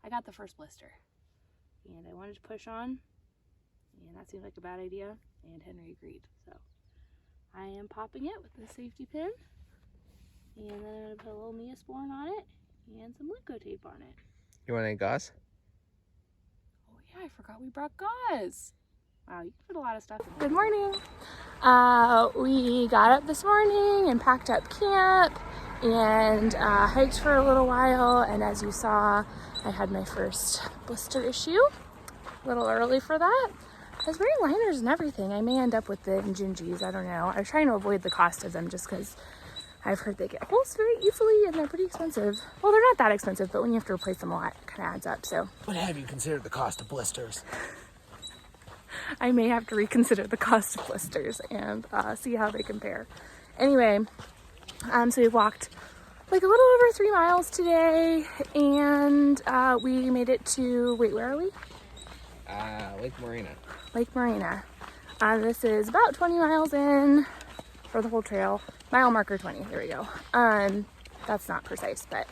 I got the first blister. And I wanted to push on, and that seemed like a bad idea, and Henry agreed. So I am popping it with the safety pin, and then I'm going to put a little Neosporin on it and some Linko tape on it. You want any gauze? Oh yeah, I forgot we brought gauze. Wow, you can put a lot of stuff in there. Good morning. We got up this morning and packed up camp and hiked for a little while, and as you saw, I had my first blister issue. A little early for that. I was wearing liners and everything. I may end up with the Injinjis, I don't know. I was trying to avoid the cost of them just because I've heard they get holes very easily and they're pretty expensive. Well, they're not that expensive, but when you have to replace them a lot, it kind of adds up, so. But have you considered the cost of blisters? I may have to reconsider the cost of blisters and see how they compare. Anyway, so we walked like a little over 3 miles today, and we made it to, wait, where are we? Lake Marina. Lake Marina. This is about 20 miles in for the whole trail. Mile marker 20, there we go. That's not precise, but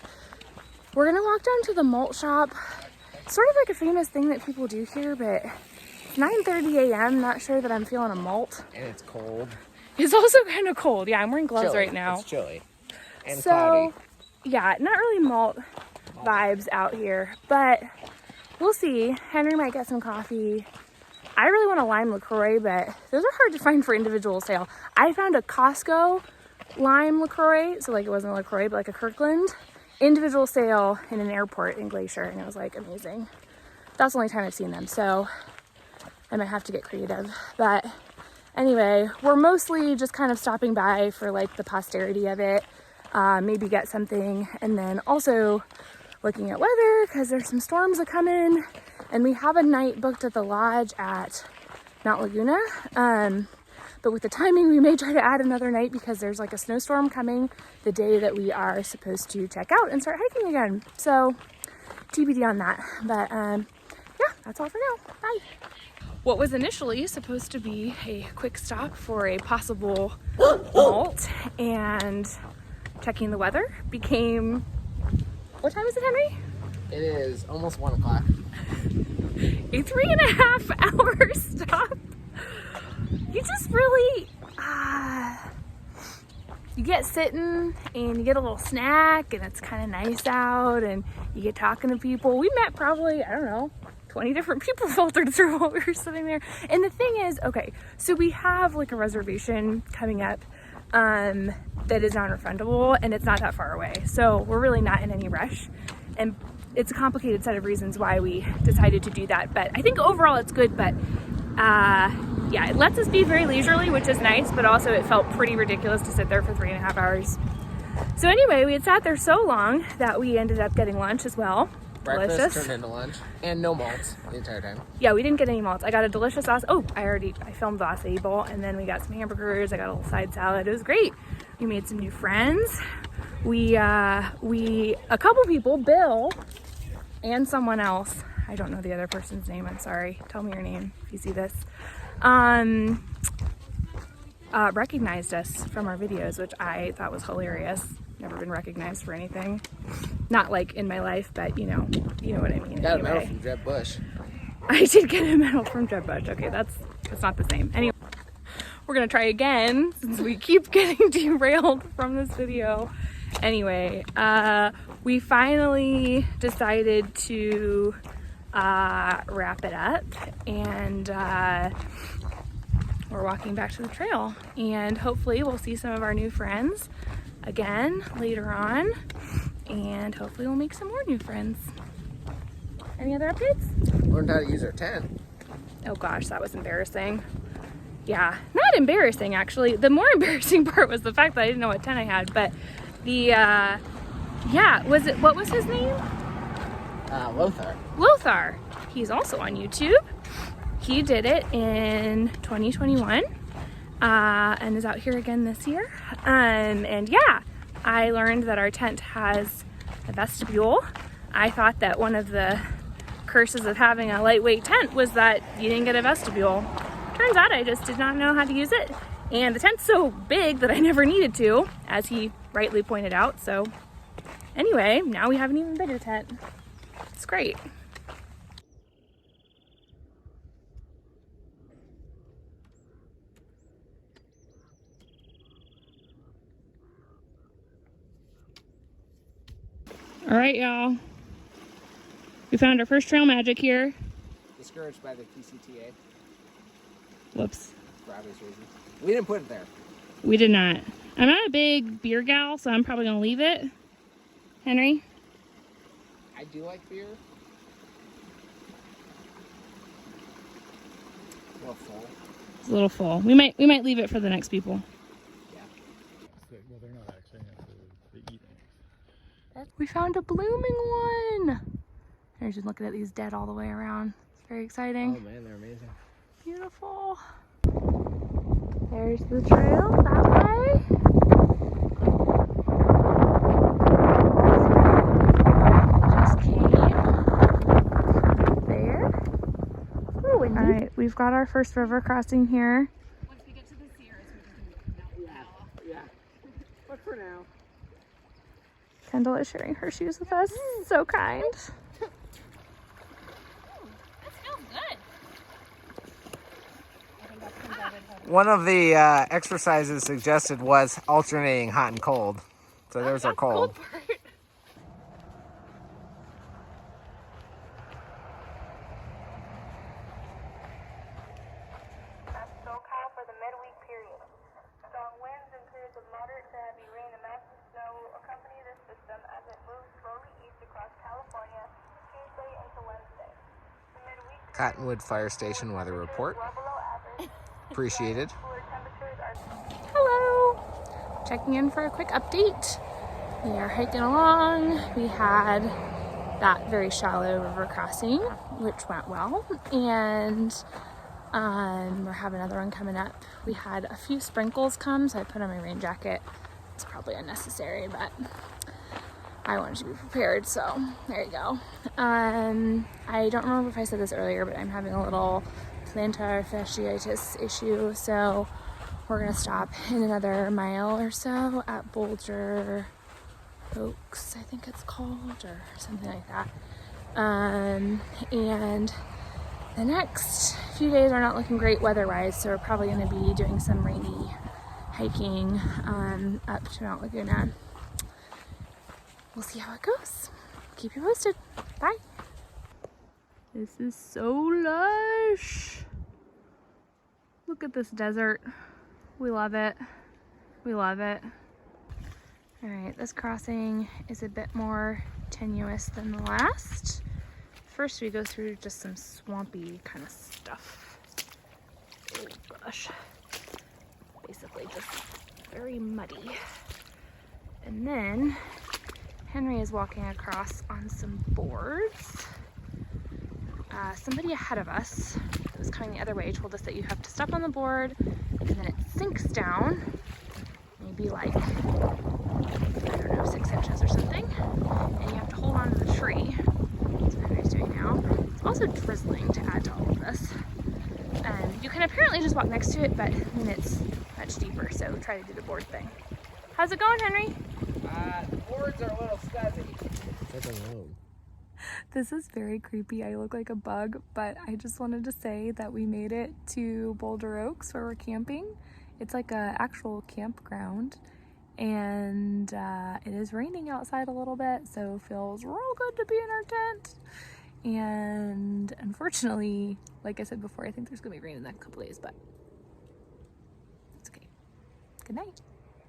we're gonna walk down to the malt shop. Sort of like a famous thing that people do here, but it's 9:30 a.m. Not sure that I'm feeling a malt. And it's cold. It's also kind of cold. Yeah, I'm wearing gloves Chilly. right now. It's chilly. And So, cloudy. yeah, not really malt vibes out here, but we'll see. Henry might get some coffee. I really want a lime LaCroix, but those are hard to find for individual sale. I found a Costco lime LaCroix, so like it wasn't a LaCroix, but like a Kirkland, individual sale in an airport in Glacier, and it was like amazing. That's the only time I've seen them, so I might have to get creative. But anyway, we're mostly just kind of stopping by for like the posterity of it, maybe get something, and then also looking at weather because there's some storms that come in, and we have a night booked at the lodge at Mount Laguna. But with the timing, we may try to add another night because there's like a snowstorm coming the day that we are supposed to check out and start hiking again. So TBD on that. But yeah, that's all for now. Bye. What was initially supposed to be a quick stop for a possible malt and checking the weather became, what time is it, Henry? It is almost 1 o'clock. A 3.5 hour stop. You just really, you get sitting and you get a little snack and it's kind of nice out and you get talking to people. We met probably, I don't know, 20 different people filtered through while we were sitting there. And the thing is, okay, so we have like a reservation coming up that is non-refundable, and it's not that far away. So we're really not in any rush. And it's a complicated set of reasons why we decided to do that. But I think overall it's good, but yeah, it lets us be very leisurely, which is nice, but also it felt pretty ridiculous to sit there for 3.5 hours. So anyway, we had sat there so long that we ended up getting lunch as well. Breakfast Delicious. turned into lunch. And no malts the entire time. Yeah, we didn't get any malts. I got a delicious sauce. Oh, I filmed the acai bowl, and then we got some hamburgers. I got a little side salad. It was great. We made some new friends. A couple people, Bill and someone else, I don't know the other person's name, I'm sorry. Tell me your name if you see this. Recognized us from our videos, which I thought was hilarious. Never been recognized for anything. Not like in my life, but you know what I mean. Got a medal from Jeb Bush. I did get a medal from Jeb Bush. Okay, that's not the same. Anyway, we're gonna try again since we keep getting derailed from this video. Anyway, we finally decided to wrap it up, and we're walking back to the trail, and hopefully we'll see some of our new friends again later on, and hopefully we'll make some more new friends. Any other updates? Learned how to use our tent. Oh gosh, that was embarrassing. Yeah, not embarrassing actually. The more embarrassing part was the fact that I didn't know what tent I had, but yeah, what was his name? Lothar. Lothar. He's also on YouTube. He did it in 2021 and is out here again this year. And yeah, I learned that our tent has a vestibule. I thought that one of the curses of having a lightweight tent was that you didn't get a vestibule. Turns out I just did not know how to use it. And the tent's so big that I never needed to, as he rightly pointed out. So anyway, now we have an even bigger tent. It's great. All right, y'all. We found our first trail magic here. Discouraged by the PCTA Whoops. for obvious reasons. We didn't put it there. We did not. I'm not a big beer gal, so I'm probably gonna leave it. Henry? I do like beer. A little full. It's a little full. We might leave it for the next people. Yeah. Well, they're not actually, they eat eggs. We found a blooming one. Henry's just looking at these dead all the way around. It's very exciting. Oh man, they're amazing. Beautiful. There's the trail that way. Just came there. Ooh, windy. All right, we've got our first river crossing here. Once we get to the Sierras, we're just going to come out. Yeah. But for now. Kendall is sharing her shoes with us. So kind. That smells good. One of the exercises suggested was alternating hot and cold. So there's our cold. part. SoCal for the midweek period. Strong winds and periods of moderate to heavy rain and massive snow will accompany this system as it moves slowly east across California Tuesday into Wednesday. The midweek Cottonwood Fire Station weather report. well below average. Appreciated. Cooler temperatures are Hello. Checking in for a quick update. We are hiking along. We had that very shallow river crossing, which went well, and we're having another one coming up. We had a few sprinkles come, so I put on my rain jacket. It's probably unnecessary, but I wanted to be prepared, so there you go. I don't remember if I said this earlier, but I'm having a little plantar fasciitis issue, so we're gonna stop in another mile or so at Boulder Oaks, I think it's called, or something like that. And the next few days are not looking great weather-wise, so we're probably going to be doing some rainy hiking up to Mount Laguna. We'll see how it goes. Keep you posted. Bye. This is so lush. Look at this desert. We love it. We love it. All right, this crossing is a bit more tenuous than the last. First, we go through just some swampy kind of stuff. Oh gosh. Basically just very muddy. And then Henry is walking across on some boards. Somebody ahead of us that was coming the other way told us that you have to step on the board and then it sinks down, maybe like, I don't know, 6 inches or something, and you have to hold on to the tree. That's what Henry's doing now. It's also drizzling to add to all of this. And you can apparently just walk next to it, but I mean, it's much deeper, so try to do the board thing. How's it going, Henry? The boards are a little scuzzy. It's like a road. This is very creepy. I look like a bug, but I just wanted to say that we made it to Boulder Oaks where we're camping. It's like a actual campground, and it is raining outside a little bit, so it feels real good to be in our tent. And unfortunately, like I said before, I think there's gonna be rain in the next couple days, but it's okay. Good night.